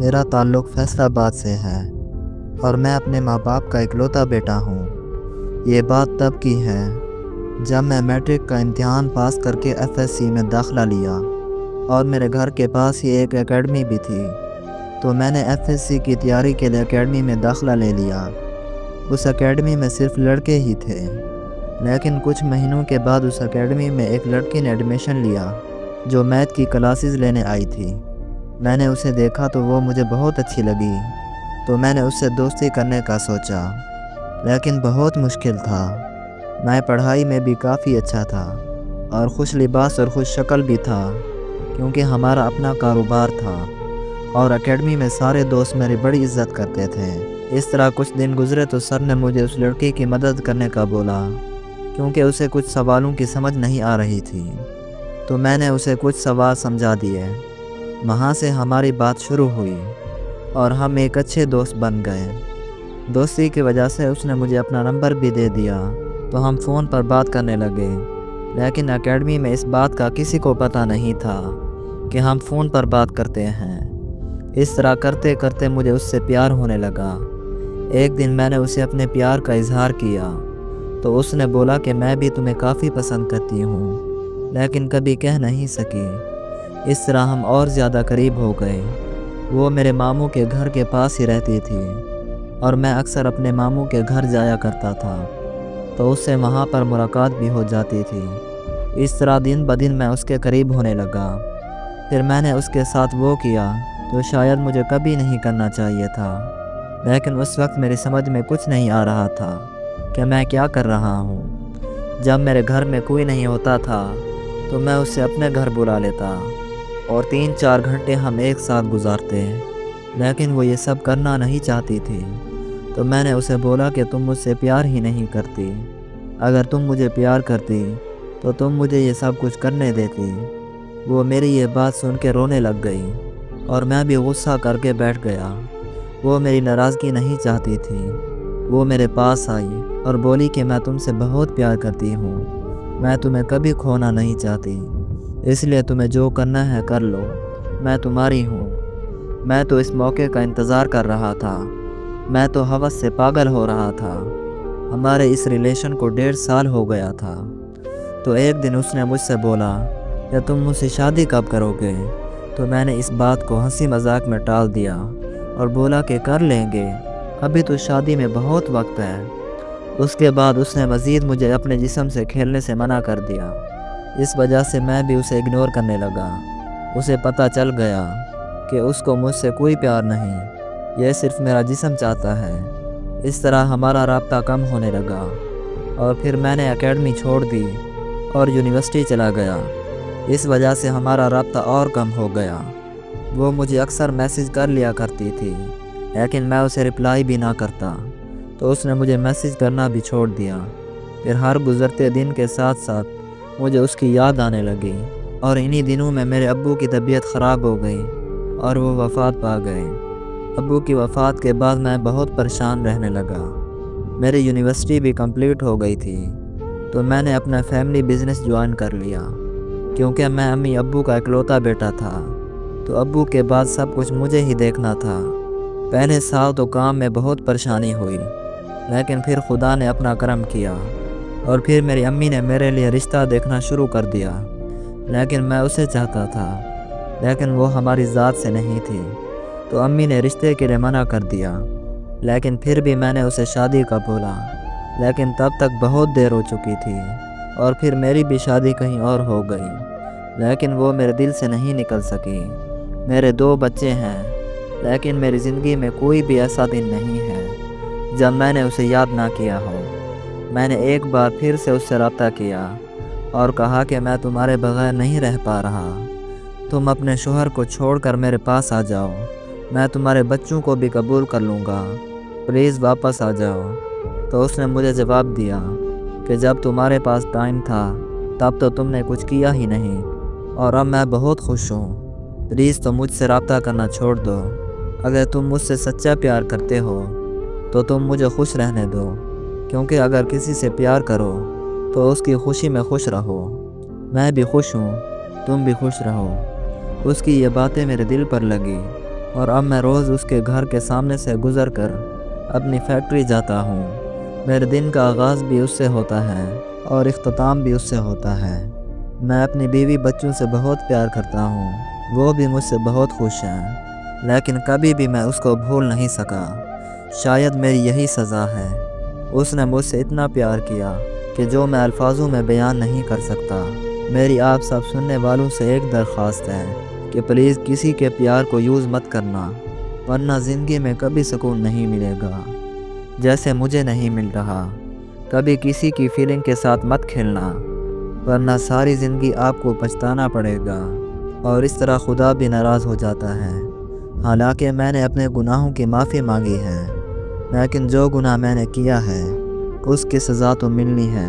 میرا تعلق فیصل آباد سے ہے اور میں اپنے ماں باپ کا اکلوتا بیٹا ہوں۔ یہ بات تب کی ہے جب میں میٹرک کا امتحان پاس کر کے FSC میں داخلہ لیا اور میرے گھر کے پاس ہی ایک اکیڈمی بھی تھی، تو میں نے FSC کی تیاری کے لیے اکیڈمی میں داخلہ لے لیا۔ اس اکیڈمی میں صرف لڑکے ہی تھے، لیکن کچھ مہینوں کے بعد اس اکیڈمی میں ایک لڑکی نے ایڈمیشن لیا جو میتھ کی کلاسز لینے آئی تھی۔ میں نے اسے دیکھا تو وہ مجھے بہت اچھی لگی، تو میں نے اس سے دوستی کرنے کا سوچا، لیکن بہت مشکل تھا۔ میں پڑھائی میں بھی کافی اچھا تھا اور خوش لباس اور خوش شکل بھی تھا، کیونکہ ہمارا اپنا کاروبار تھا اور اکیڈمی میں سارے دوست میری بڑی عزت کرتے تھے۔ اس طرح کچھ دن گزرے تو سر نے مجھے اس لڑکی کی مدد کرنے کا بولا، کیونکہ اسے کچھ سوالوں کی سمجھ نہیں آ رہی تھی، تو میں نے اسے کچھ سوال سمجھا دیے۔ وہاں سے ہماری بات شروع ہوئی اور ہم ایک اچھے دوست بن گئے۔ دوستی کی وجہ سے اس نے مجھے اپنا نمبر بھی دے دیا، تو ہم فون پر بات کرنے لگے، لیکن اکیڈمی میں اس بات کا کسی کو پتہ نہیں تھا کہ ہم فون پر بات کرتے ہیں۔ اس طرح کرتے کرتے مجھے اس سے پیار ہونے لگا۔ ایک دن میں نے اسے اپنے پیار کا اظہار کیا تو اس نے بولا کہ میں بھی تمہیں کافی پسند کرتی ہوں، لیکن کبھی کہہ نہیں سکی۔ اس طرح ہم اور زیادہ قریب ہو گئے۔ وہ میرے ماموں کے گھر کے پاس ہی رہتی تھی اور میں اکثر اپنے ماموں کے گھر جایا کرتا تھا، تو اس سے وہاں پر ملاقات بھی ہو جاتی تھی۔ اس طرح دن بدن میں اس کے قریب ہونے لگا۔ پھر میں نے اس کے ساتھ وہ کیا جو شاید مجھے کبھی نہیں کرنا چاہیے تھا، لیکن اس وقت میری سمجھ میں کچھ نہیں آ رہا تھا کہ میں کیا کر رہا ہوں۔ جب میرے گھر میں کوئی نہیں ہوتا تھا تو میں اسے اپنے گھر بلا لیتا اور 3-4 گھنٹے ہم ایک ساتھ گزارتے، لیکن وہ یہ سب کرنا نہیں چاہتی تھی۔ تو میں نے اسے بولا کہ تم مجھ سے پیار ہی نہیں کرتی۔ اگر تم مجھے پیار کرتی تو تم مجھے یہ سب کچھ کرنے دیتی۔ وہ میری یہ بات سن کے رونے لگ گئی اور میں بھی غصہ کر کے بیٹھ گیا۔ وہ میری ناراضگی نہیں چاہتی تھی۔ وہ میرے پاس آئی اور بولی کہ میں تم سے بہت پیار کرتی ہوں، میں تمہیں کبھی کھونا نہیں چاہتی، اس لیے تمہیں جو کرنا ہے کر لو، میں تمہاری ہوں۔ میں تو اس موقع کا انتظار کر رہا تھا، میں تو ہوس سے پاگل ہو رہا تھا۔ ہمارے اس ریلیشن کو 1.5 سال ہو گیا تھا۔ تو ایک دن اس نے مجھ سے بولا کہ تم مجھ سے شادی کب کرو گے؟ تو میں نے اس بات کو ہنسی مذاق میں ٹال دیا اور بولا کہ کر لیں گے، ابھی تو شادی میں بہت وقت ہے۔ اس کے بعد اس نے مزید مجھے اپنے جسم سے کھیلنے سے منع کر دیا۔ اس وجہ سے میں بھی اسے اگنور کرنے لگا۔ اسے پتہ چل گیا کہ اس کو مجھ سے کوئی پیار نہیں، یہ صرف میرا جسم چاہتا ہے۔ اس طرح ہمارا رابطہ کم ہونے لگا اور پھر میں نے اکیڈمی چھوڑ دی اور یونیورسٹی چلا گیا۔ اس وجہ سے ہمارا رابطہ اور کم ہو گیا۔ وہ مجھے اکثر میسیج کر لیا کرتی تھی، لیکن میں اسے رپلائی بھی نہ کرتا، تو اس نے مجھے میسیج کرنا بھی چھوڑ دیا۔ پھر ہر گزرتے دن کے ساتھ ساتھ مجھے اس کی یاد آنے لگی اور انہی دنوں میں میرے ابو کی طبیعت خراب ہو گئی اور وہ وفات پا گئے۔ ابو کی وفات کے بعد میں بہت پریشان رہنے لگا۔ میری یونیورسٹی بھی کمپلیٹ ہو گئی تھی، تو میں نے اپنا فیملی بزنس جوائن کر لیا، کیونکہ میں امی ابو کا اکلوتا بیٹا تھا، تو ابو کے بعد سب کچھ مجھے ہی دیکھنا تھا۔ پہلے سال تو کام میں بہت پریشانی ہوئی، لیکن پھر خدا نے اپنا کرم کیا اور پھر میری امی نے میرے لیے رشتہ دیکھنا شروع کر دیا، لیکن میں اسے چاہتا تھا، لیکن وہ ہماری ذات سے نہیں تھی، تو امی نے رشتے کے لیے منع کر دیا۔ لیکن پھر بھی میں نے اسے شادی کا بولا، لیکن تب تک بہت دیر ہو چکی تھی اور پھر میری بھی شادی کہیں اور ہو گئی، لیکن وہ میرے دل سے نہیں نکل سکی۔ میرے 2 بچے ہیں، لیکن میری زندگی میں کوئی بھی ایسا دن نہیں ہے جب میں نے اسے یاد نہ کیا ہو۔ میں نے ایک بار پھر سے اس سے رابطہ کیا اور کہا کہ میں تمہارے بغیر نہیں رہ پا رہا، تم اپنے شوہر کو چھوڑ کر میرے پاس آ جاؤ، میں تمہارے بچوں کو بھی قبول کر لوں گا، پلیز واپس آ جاؤ۔ تو اس نے مجھے جواب دیا کہ جب تمہارے پاس ٹائم تھا تب تو تم نے کچھ کیا ہی نہیں، اور اب میں بہت خوش ہوں، پلیز تم مجھ سے رابطہ کرنا چھوڑ دو۔ اگر تم مجھ سے سچا پیار کرتے ہو تو تم مجھے خوش رہنے دو، کیونکہ اگر کسی سے پیار کرو تو اس کی خوشی میں خوش رہو۔ میں بھی خوش ہوں، تم بھی خوش رہو۔ اس کی یہ باتیں میرے دل پر لگی اور اب میں روز اس کے گھر کے سامنے سے گزر کر اپنی فیکٹری جاتا ہوں۔ میرے دن کا آغاز بھی اس سے ہوتا ہے اور اختتام بھی اس سے ہوتا ہے۔ میں اپنی بیوی بچوں سے بہت پیار کرتا ہوں، وہ بھی مجھ سے بہت خوش ہیں، لیکن کبھی بھی میں اس کو بھول نہیں سکا۔ شاید میری یہی سزا ہے۔ اس نے مجھ سے اتنا پیار کیا کہ جو میں الفاظوں میں بیان نہیں کر سکتا۔ میری آپ سب سننے والوں سے ایک درخواست ہے کہ پلیز کسی کے پیار کو یوز مت کرنا، ورنہ زندگی میں کبھی سکون نہیں ملے گا، جیسے مجھے نہیں مل رہا۔ کبھی کسی کی فیلنگ کے ساتھ مت کھیلنا، ورنہ ساری زندگی آپ کو پچھتانا پڑے گا، اور اس طرح خدا بھی ناراض ہو جاتا ہے۔ حالانکہ میں نے اپنے گناہوں کی معافی مانگی ہے، لیکن جو گناہ میں نے کیا ہے اس کی سزا تو ملنی ہے۔